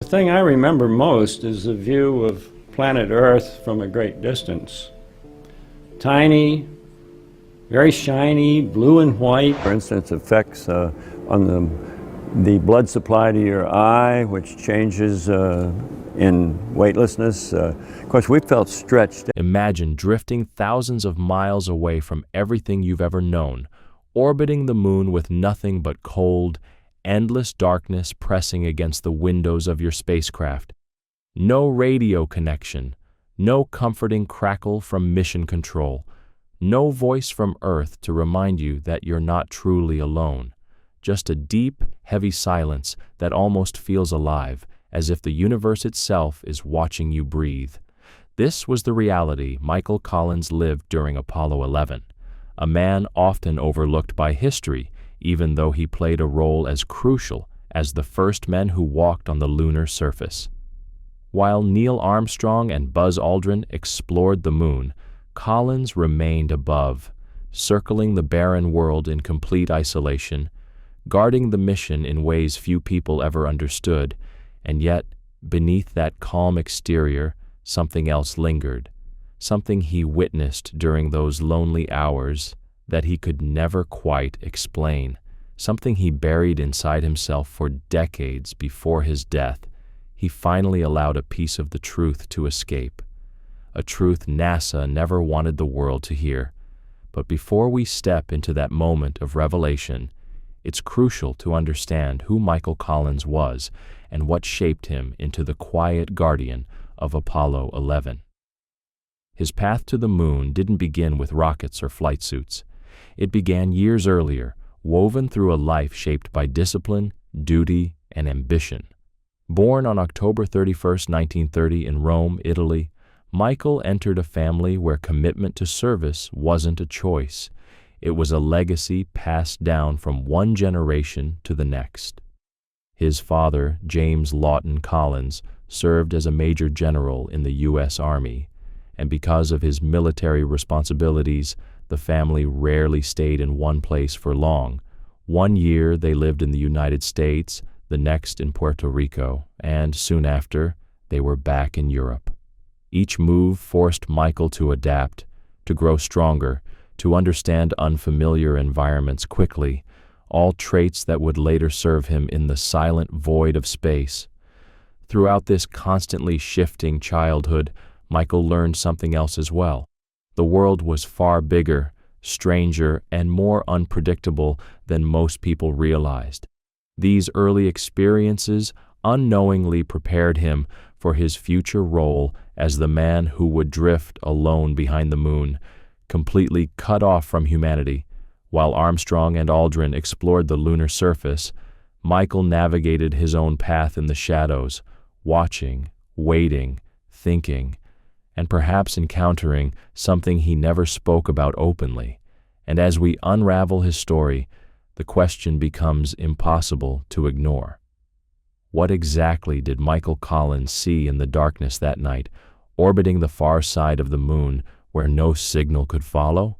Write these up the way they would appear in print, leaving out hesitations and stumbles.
thing I remember most is the view of planet Earth from a great distance. Tiny, very shiny, blue and white. For instance, effects on the blood supply to your eye, which changes in weightlessness. Of course, we felt stretched. Imagine drifting thousands of miles away from everything you've ever known, orbiting the moon with nothing but cold, endless darkness pressing against the windows of your spacecraft. No radio connection, no comforting crackle from mission control, no voice from Earth to remind you that you're not truly alone. Just a deep, heavy silence that almost feels alive, as if the universe itself is watching you breathe. This was the reality Michael Collins lived during Apollo 11, a man often overlooked by history, even though he played a role as crucial as the first men who walked on the lunar surface. While Neil Armstrong and Buzz Aldrin explored the moon, Collins remained above, circling the barren world in complete isolation, guarding the mission in ways few people ever understood, and yet, beneath that calm exterior, something else lingered, something he witnessed during those lonely hours that he could never quite explain, something he buried inside himself for decades before his death. He finally allowed a piece of the truth to escape, a truth NASA never wanted the world to hear. But before we step into that moment of revelation, it's crucial to understand who Michael Collins was and what shaped him into the quiet guardian of Apollo 11. His path to the moon didn't begin with rockets or flight suits. It began years earlier, woven through a life shaped by discipline, duty, and ambition. Born on October 31, 1930 in Rome, Italy, Michael entered a family where commitment to service wasn't a choice. It was a legacy passed down from one generation to the next. His father, James Lawton Collins, served as a major general in the U.S. Army, and because of his military responsibilities, the family rarely stayed in one place for long. One year they lived in the United States, the next in Puerto Rico, and soon after, they were back in Europe. Each move forced Michael to adapt, to grow stronger, to understand unfamiliar environments quickly, all traits that would later serve him in the silent void of space. Throughout this constantly shifting childhood, Michael learned something else as well. The world was far bigger, stranger, and more unpredictable than most people realized. These early experiences unknowingly prepared him for his future role as the man who would drift alone behind the moon, completely cut off from humanity. While Armstrong and Aldrin explored the lunar surface, Michael navigated his own path in the shadows, watching, waiting, thinking, and perhaps encountering something he never spoke about openly. And as we unravel his story, the question becomes impossible to ignore. What exactly did Michael Collins see in the darkness that night, orbiting the far side of the moon where no signal could follow?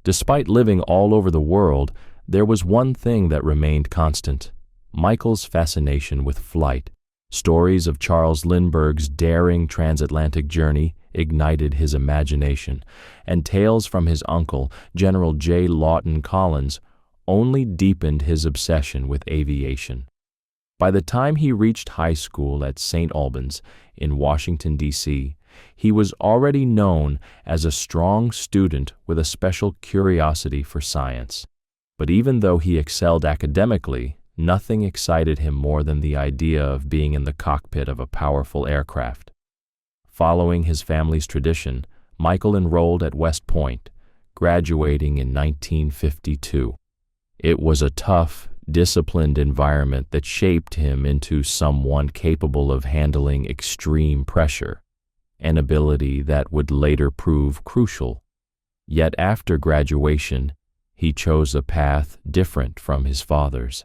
Despite living all over the world, there was one thing that remained constant: Michael's fascination with flight. Stories of Charles Lindbergh's daring transatlantic journey ignited his imagination, and tales from his uncle, General J. Lawton Collins, only deepened his obsession with aviation. By the time he reached high school at St. Albans in Washington, D.C., he was already known as a strong student with a special curiosity for science. But even though he excelled academically, nothing excited him more than the idea of being in the cockpit of a powerful aircraft. Following his family's tradition, Michael enrolled at West Point, graduating in 1952. It was a tough, disciplined environment that shaped him into someone capable of handling extreme pressure, an ability that would later prove crucial. Yet after graduation, he chose a path different from his father's.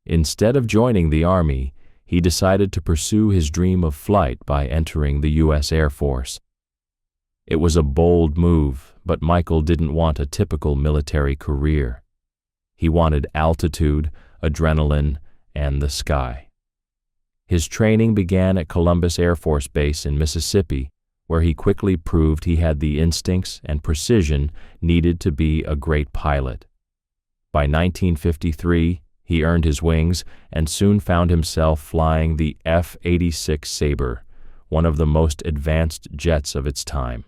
Instead of joining the Army, he decided to pursue his dream of flight by entering the U.S. Air Force. It was a bold move, but Michael didn't want a typical military career. He wanted altitude, adrenaline, and the sky. His training began at Columbus Air Force Base in Mississippi, where he quickly proved he had the instincts and precision needed to be a great pilot. By 1953, he earned his wings and soon found himself flying the F-86 Sabre, one of the most advanced jets of its time.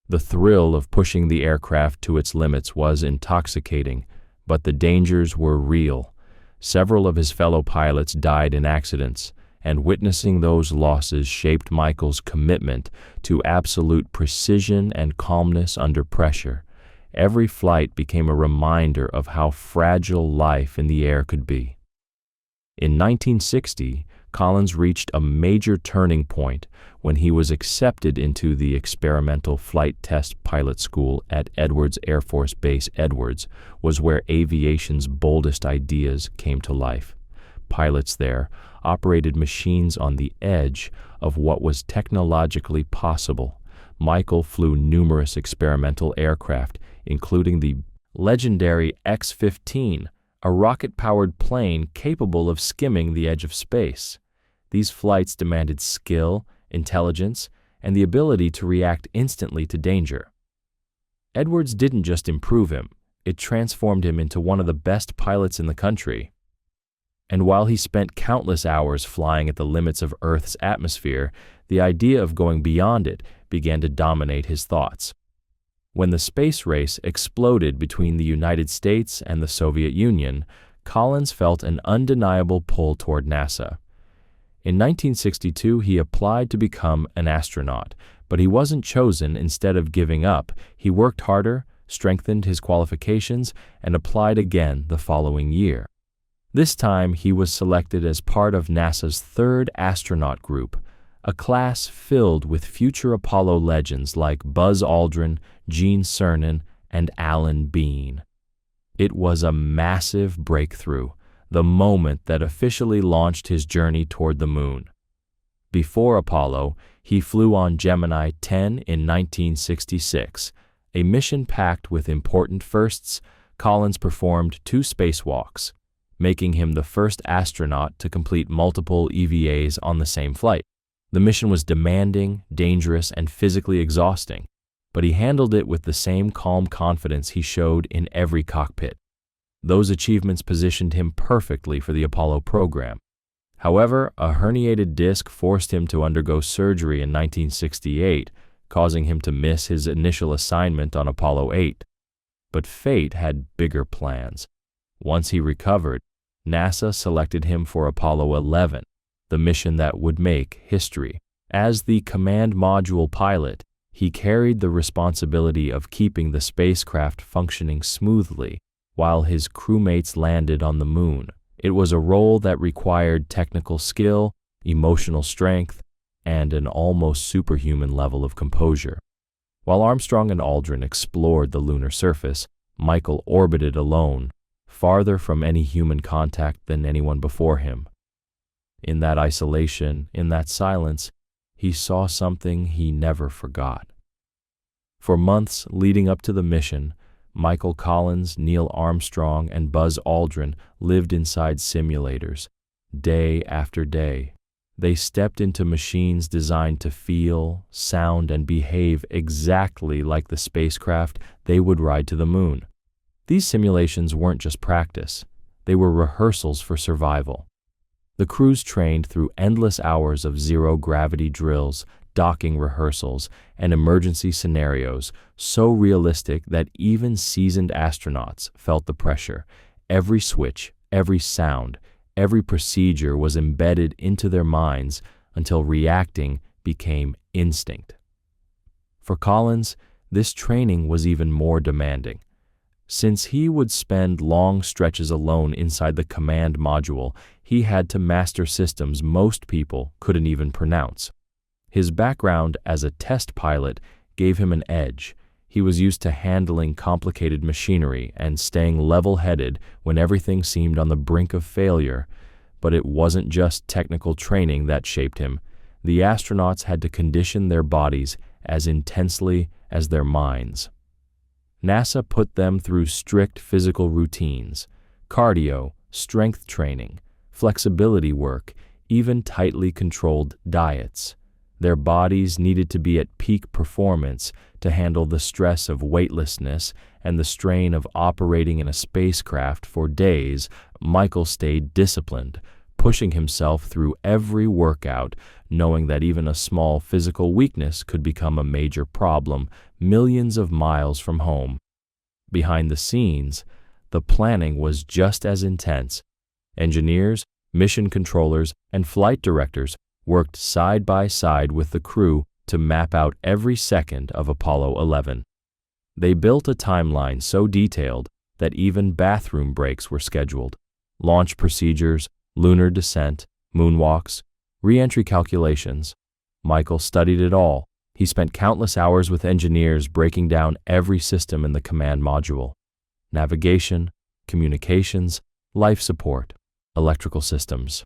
The thrill of pushing the aircraft to its limits was intoxicating, but the dangers were real. Several of his fellow pilots died in accidents, and witnessing those losses shaped Michael's commitment to absolute precision and calmness under pressure. Every flight became a reminder of how fragile life in the air could be. In 1960, Collins reached a major turning point when he was accepted into the Experimental Flight Test Pilot School at Edwards Air Force Base. Edwards was where aviation's boldest ideas came to life. Pilots there operated machines on the edge of what was technologically possible. Michael flew numerous experimental aircraft, including the legendary X-15, a rocket-powered plane capable of skimming the edge of space. These flights demanded skill, intelligence, and the ability to react instantly to danger. Edwards didn't just improve him, it transformed him into one of the best pilots in the country. And while he spent countless hours flying at the limits of Earth's atmosphere, the idea of going beyond it began to dominate his thoughts. When the space race exploded between the United States and the Soviet Union, Collins felt an undeniable pull toward NASA. In 1962, he applied to become an astronaut, but he wasn't chosen. Instead of giving up, he worked harder, strengthened his qualifications, and applied again the following year. This time, he was selected as part of NASA's third astronaut group, a class filled with future Apollo legends like Buzz Aldrin, Gene Cernan, and Alan Bean. It was a massive breakthrough, the moment that officially launched his journey toward the moon. Before Apollo, he flew on Gemini 10 in 1966, a mission packed with important firsts. Collins performed 2 spacewalks, making him the first astronaut to complete multiple EVAs on the same flight. The mission was demanding, dangerous, and physically exhausting, but he handled it with the same calm confidence he showed in every cockpit. Those achievements positioned him perfectly for the Apollo program. However, a herniated disc forced him to undergo surgery in 1968, causing him to miss his initial assignment on Apollo 8. But fate had bigger plans. Once he recovered, NASA selected him for Apollo 11, the mission that would make history. As the command module pilot, he carried the responsibility of keeping the spacecraft functioning smoothly while his crewmates landed on the moon. It was a role that required technical skill, emotional strength, and an almost superhuman level of composure. While Armstrong and Aldrin explored the lunar surface, Michael orbited alone, farther from any human contact than anyone before him. In that isolation, in that silence, he saw something he never forgot. For months leading up to the mission, Michael Collins, Neil Armstrong, and Buzz Aldrin lived inside simulators, day after day. They stepped into machines designed to feel, sound, and behave exactly like the spacecraft they would ride to the moon. These simulations weren't just practice, they were rehearsals for survival. The crews trained through endless hours of zero-gravity drills, docking rehearsals, and emergency scenarios, so realistic that even seasoned astronauts felt the pressure. Every switch, every sound, every procedure was embedded into their minds until reacting became instinct. For Collins, this training was even more demanding. Since he would spend long stretches alone inside the command module, he had to master systems most people couldn't even pronounce. His background as a test pilot gave him an edge. He was used to handling complicated machinery and staying level-headed when everything seemed on the brink of failure. But it wasn't just technical training that shaped him. The astronauts had to condition their bodies as intensely as their minds. NASA put them through strict physical routines, cardio, strength training, flexibility work, even tightly controlled diets. Their bodies needed to be at peak performance to handle the stress of weightlessness and the strain of operating in a spacecraft for days. Michael stayed disciplined, pushing himself through every workout, knowing that even a small physical weakness could become a major problem millions of miles from home. Behind the scenes, the planning was just as intense. Engineers, mission controllers, and flight directors worked side by side with the crew to map out every second of Apollo 11. They built a timeline so detailed that even bathroom breaks were scheduled. Launch procedures, lunar descent, moonwalks, re-entry calculations. Michael studied it all. He spent countless hours with engineers breaking down every system in the command module: navigation, communications, life support, electrical systems.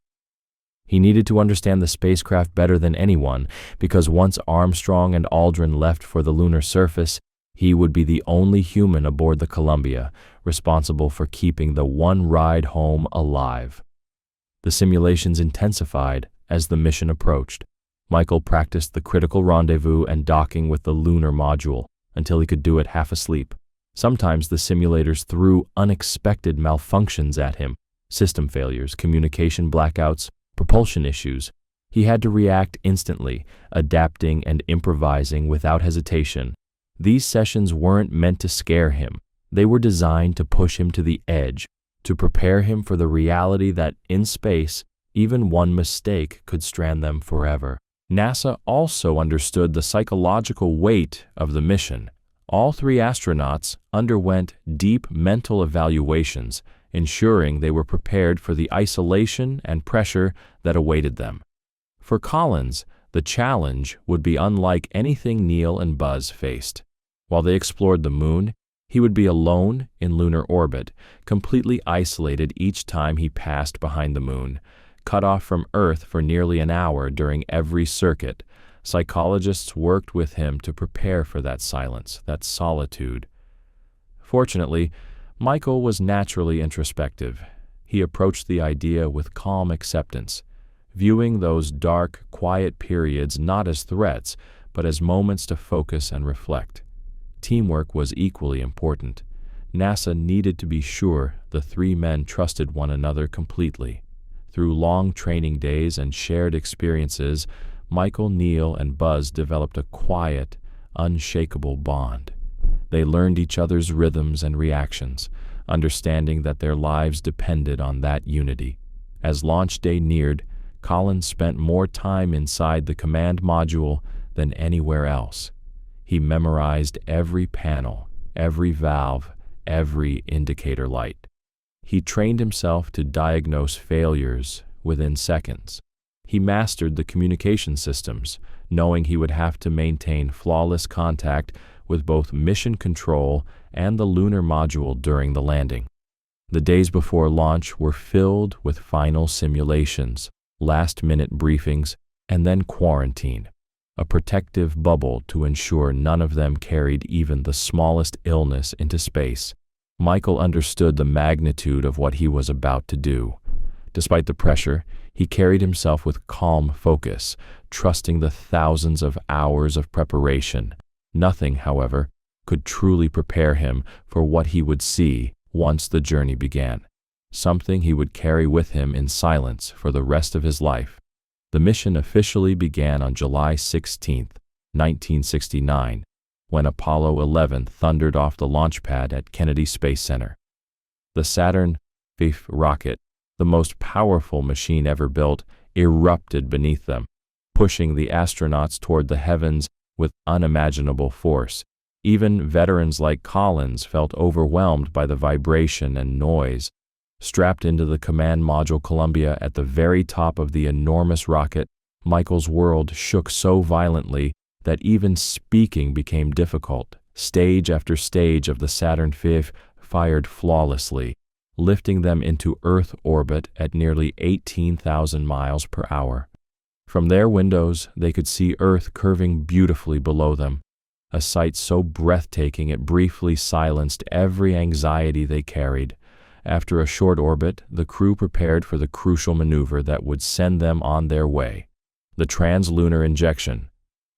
He needed to understand the spacecraft better than anyone, because once Armstrong and Aldrin left for the lunar surface, he would be the only human aboard the Columbia, responsible for keeping the one ride home alive. The simulations intensified as the mission approached. Michael practiced the critical rendezvous and docking with the lunar module until he could do it half asleep. Sometimes the simulators threw unexpected malfunctions at him: system failures, communication blackouts, propulsion issues. He had to react instantly, adapting and improvising without hesitation. These sessions weren't meant to scare him. They were designed to push him to the edge, to prepare him for the reality that in space, even one mistake could strand them forever. NASA also understood the psychological weight of the mission. All three astronauts underwent deep mental evaluations, ensuring they were prepared for the isolation and pressure that awaited them. For Collins, the challenge would be unlike anything Neil and Buzz faced. While they explored the moon, he would be alone in lunar orbit, completely isolated each time he passed behind the moon, cut off from Earth for nearly an hour during every circuit. Psychologists worked with him to prepare for that silence, that solitude. Fortunately, Michael was naturally introspective. He approached the idea with calm acceptance, viewing those dark, quiet periods not as threats, but as moments to focus and reflect. Teamwork was equally important. NASA needed to be sure the three men trusted one another completely. Through long training days and shared experiences, Michael, Neil, and Buzz developed a quiet, unshakable bond. They learned each other's rhythms and reactions, understanding that their lives depended on that unity. As launch day neared, Collins spent more time inside the command module than anywhere else. He memorized every panel, every valve, every indicator light. He trained himself to diagnose failures within seconds. He mastered the communication systems, knowing he would have to maintain flawless contact with both mission control and the lunar module during the landing. The days before launch were filled with final simulations, last-minute briefings, and then quarantine, a protective bubble to ensure none of them carried even the smallest illness into space. Michael understood the magnitude of what he was about to do. Despite the pressure, he carried himself with calm focus, trusting the thousands of hours of preparation. Nothing, however, could truly prepare him for what he would see once the journey began, something he would carry with him in silence for the rest of his life. The mission officially began on July 16, 1969, when Apollo 11 thundered off the launch pad at Kennedy Space Center. The Saturn V rocket, the most powerful machine ever built, erupted beneath them, pushing the astronauts toward the heavens with unimaginable force. Even veterans like Collins felt overwhelmed by the vibration and noise. Strapped into the command module Columbia at the very top of the enormous rocket, Michael's world shook so violently that even speaking became difficult. Stage after stage of the Saturn V fired flawlessly, lifting them into Earth orbit at nearly 18,000 miles per hour. From their windows, they could see Earth curving beautifully below them, a sight so breathtaking it briefly silenced every anxiety they carried. After a short orbit, the crew prepared for the crucial maneuver that would send them on their way, the translunar injection.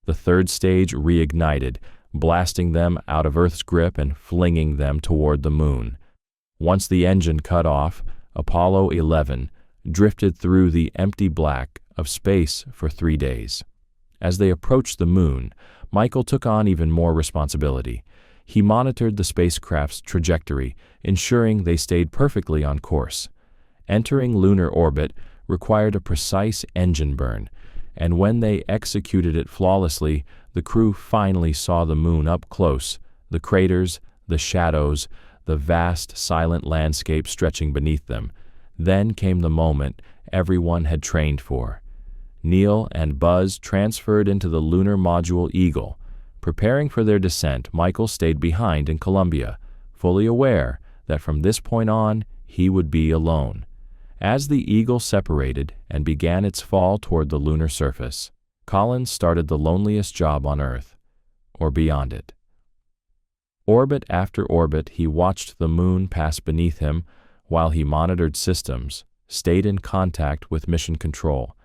The third stage reignited, blasting them out of Earth's grip and flinging them toward the moon. Once the engine cut off, Apollo 11 drifted through the empty black of space for 3 days. As they approached the moon, Michael took on even more responsibility. He monitored the spacecraft's trajectory, ensuring they stayed perfectly on course. Entering lunar orbit required a precise engine burn, and when they executed it flawlessly, the crew finally saw the moon up close, the craters, the shadows, the vast, silent landscape stretching beneath them. Then came the moment everyone had trained for. Neil and Buzz transferred into the lunar module Eagle. Preparing for their descent, Michael stayed behind in Columbia, fully aware that from this point on, he would be alone. As the Eagle separated and began its fall toward the lunar surface, Collins started the loneliest job on Earth, or beyond it. Orbit after orbit, he watched the moon pass beneath him while he monitored systems, stayed in contact with mission control,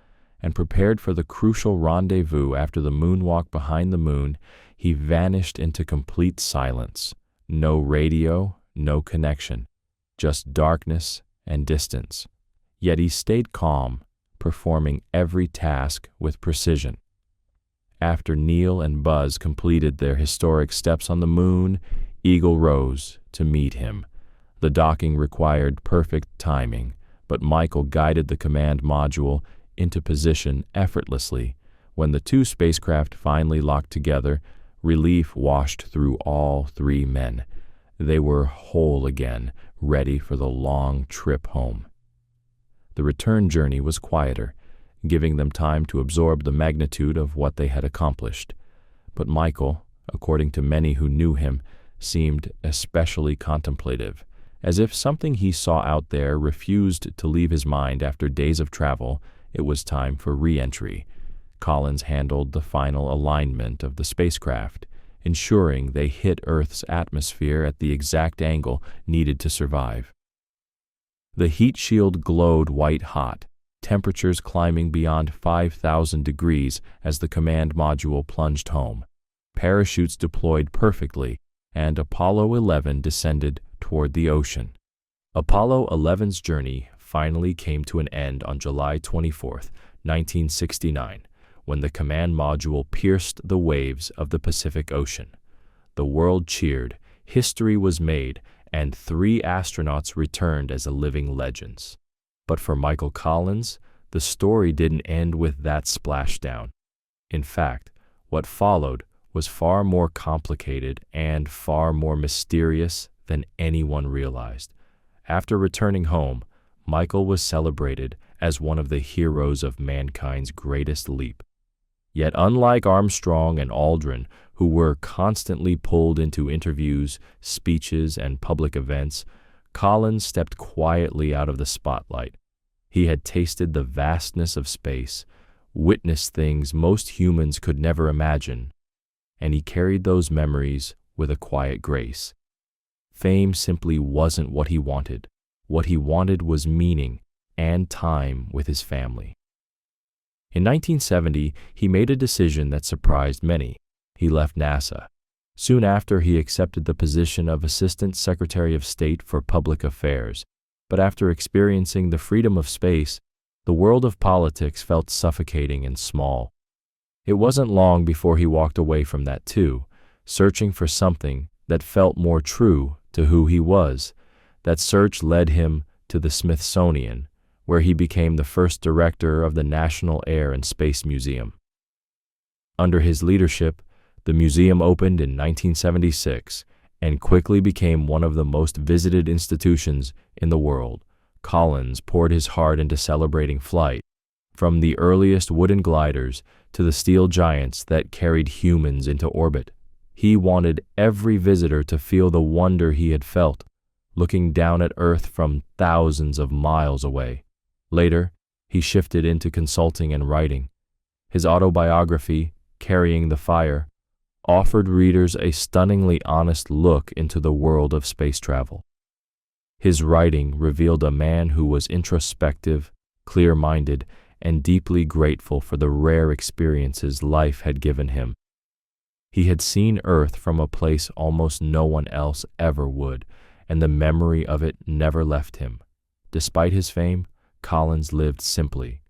and prepared for the crucial rendezvous. After the moonwalk behind the moon, he vanished into complete silence. No radio, no connection, just darkness and distance. Yet he stayed calm, performing every task with precision. After Neil and Buzz completed their historic steps on the moon, Eagle rose to meet him. The docking required perfect timing, but Michael guided the command module into position effortlessly. When the two spacecraft finally locked together, relief washed through all three men. They were whole again, ready for the long trip home. The return journey was quieter, giving them time to absorb the magnitude of what they had accomplished. But Michael, according to many who knew him, seemed especially contemplative, as if something he saw out there refused to leave his mind. After days of travel, it was time for re-entry. Collins handled the final alignment of the spacecraft, ensuring they hit Earth's atmosphere at the exact angle needed to survive. The heat shield glowed white-hot, temperatures climbing beyond 5,000 degrees as the command module plunged home. Parachutes deployed perfectly, and Apollo 11 descended toward the ocean. Apollo 11's journey finally came to an end on July 24, 1969, when the command module pierced the waves of the Pacific Ocean. The world cheered, history was made, and 3 astronauts returned as living legends. But for Michael Collins, the story didn't end with that splashdown. In fact, what followed was far more complicated and far more mysterious than anyone realized. After returning home, Michael was celebrated as one of the heroes of mankind's greatest leap. Yet unlike Armstrong and Aldrin, who were constantly pulled into interviews, speeches, and public events, Collins stepped quietly out of the spotlight. He had tasted the vastness of space, witnessed things most humans could never imagine, and he carried those memories with a quiet grace. Fame simply wasn't what he wanted. What he wanted was meaning and time with his family. In 1970, he made a decision that surprised many. He left NASA. Soon after, he accepted the position of Assistant Secretary of State for Public Affairs. But after experiencing the freedom of space, the world of politics felt suffocating and small. It wasn't long before he walked away from that too, searching for something that felt more true to who he was. That search led him to the Smithsonian, where he became the first director of the National Air and Space Museum. Under his leadership, the museum opened in 1976 and quickly became one of the most visited institutions in the world. Collins poured his heart into celebrating flight, from the earliest wooden gliders to the steel giants that carried humans into orbit. He wanted every visitor to feel the wonder he had felt, looking down at Earth from thousands of miles away. Later, he shifted into consulting and writing. His autobiography, Carrying the Fire, offered readers a stunningly honest look into the world of space travel. His writing revealed a man who was introspective, clear-minded, and deeply grateful for the rare experiences life had given him. He had seen Earth from a place almost no one else ever would, and the memory of it never left him. Despite his fame, Collins lived simply.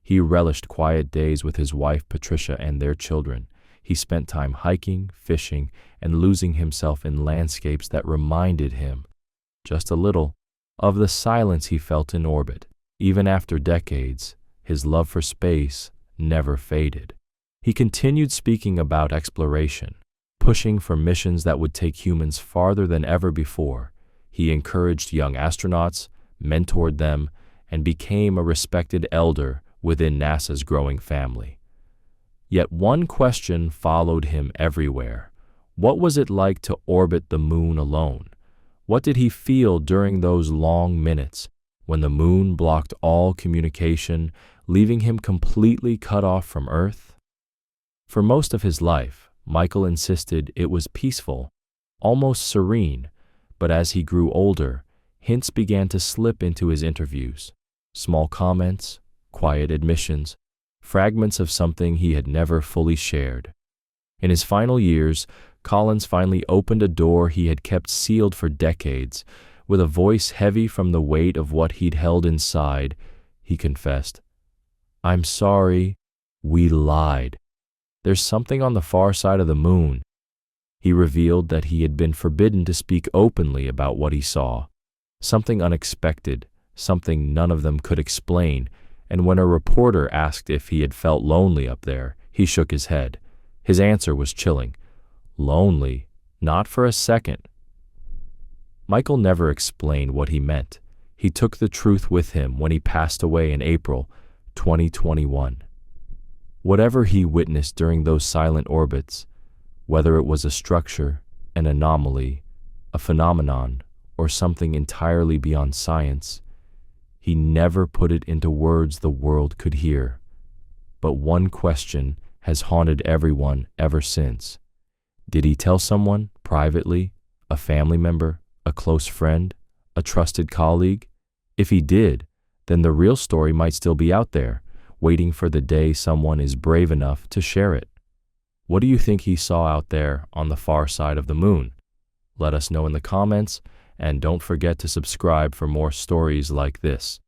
He relished quiet days with his wife Patricia and their children. He spent time hiking, fishing, and losing himself in landscapes that reminded him, just a little, of the silence he felt in orbit. Even after decades, his love for space never faded. He continued speaking about exploration, pushing for missions that would take humans farther than ever before. He encouraged young astronauts, mentored them, and became a respected elder within NASA's growing family. Yet one question followed him everywhere. What was it like to orbit the moon alone? What did he feel during those long minutes when the moon blocked all communication, leaving him completely cut off from Earth? For most of his life, Michael insisted it was peaceful, almost serene, but as he grew older, hints began to slip into his interviews. Small comments, quiet admissions, fragments of something he had never fully shared. In his final years, Collins finally opened a door he had kept sealed for decades. With a voice heavy from the weight of what he'd held inside, he confessed, "I'm sorry, we lied. There's something on the far side of the moon." He revealed that he had been forbidden to speak openly about what he saw. Something unexpected, something none of them could explain, and when a reporter asked if he had felt lonely up there, he shook his head. His answer was chilling. Lonely? Not for a second. Michael never explained what he meant. He took the truth with him when he passed away in April 2021. Whatever he witnessed during those silent orbits, whether it was a structure, an anomaly, a phenomenon, or something entirely beyond science, he never put it into words the world could hear. But one question has haunted everyone ever since. Did he tell someone, privately, a family member, a close friend, a trusted colleague? If he did, then the real story might still be out there, waiting for the day someone is brave enough to share it. What do you think he saw out there on the far side of the moon? Let us know in the comments, and don't forget to subscribe for more stories like this.